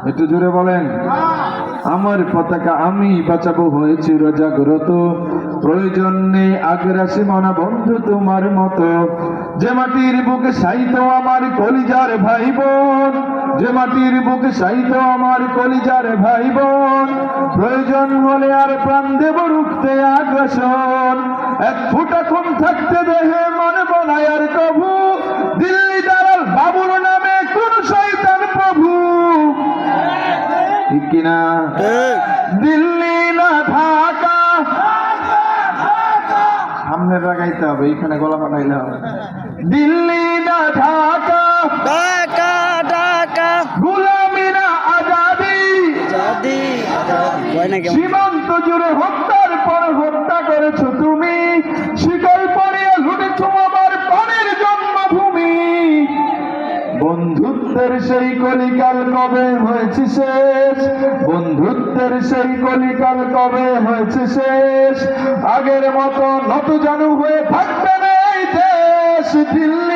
একটু জোরে বলেন। আমার পতাকা আমি বাঁচাবো হয়েছি জাগ্রত, প্রয়োজন নেই আগ্রাসী মনা বন্ধু তোমার মতো। যে মাটির বুকে সাইতো আমার কলিজার ভাই বোন, যে মাটির বুকে সাইতো আমার কলিজার ভাই বোন, প্রয়োজন হলে আর প্রাণ দেব রুখতে আগ্রাসন। এক ফুটা খুন থাকতে দেহে মানব না আর কভু, দিল্লি দালাল বাবুর নামে কোন শয়তান প্রভু। ঠিক কিনা? দিল্লি না ঢাকা, সামনে লাগাইতে হবে, এখানে গলা পাঠাইলে হবে। দিল্লি না ঢাকা, ঢাকা ঢাকা গোলামি না আজাদি, জাদি হয় না কেমন সীমান্ত জুড়ে হত্যার পর হত্যা করেছো তুমি, শিকল পরিয়ে লুটেছো আমার প্রাণের জন্মভূমি। বন্ধুত্বের সেই কলিকাল কবে হয়েছে শেষ, বন্ধুত্বের সেই কলিকাল কবে হয়েছে শেষ। আগের মতো নত জানু হয়ে থাকবে না এই দেশ। দিল্লি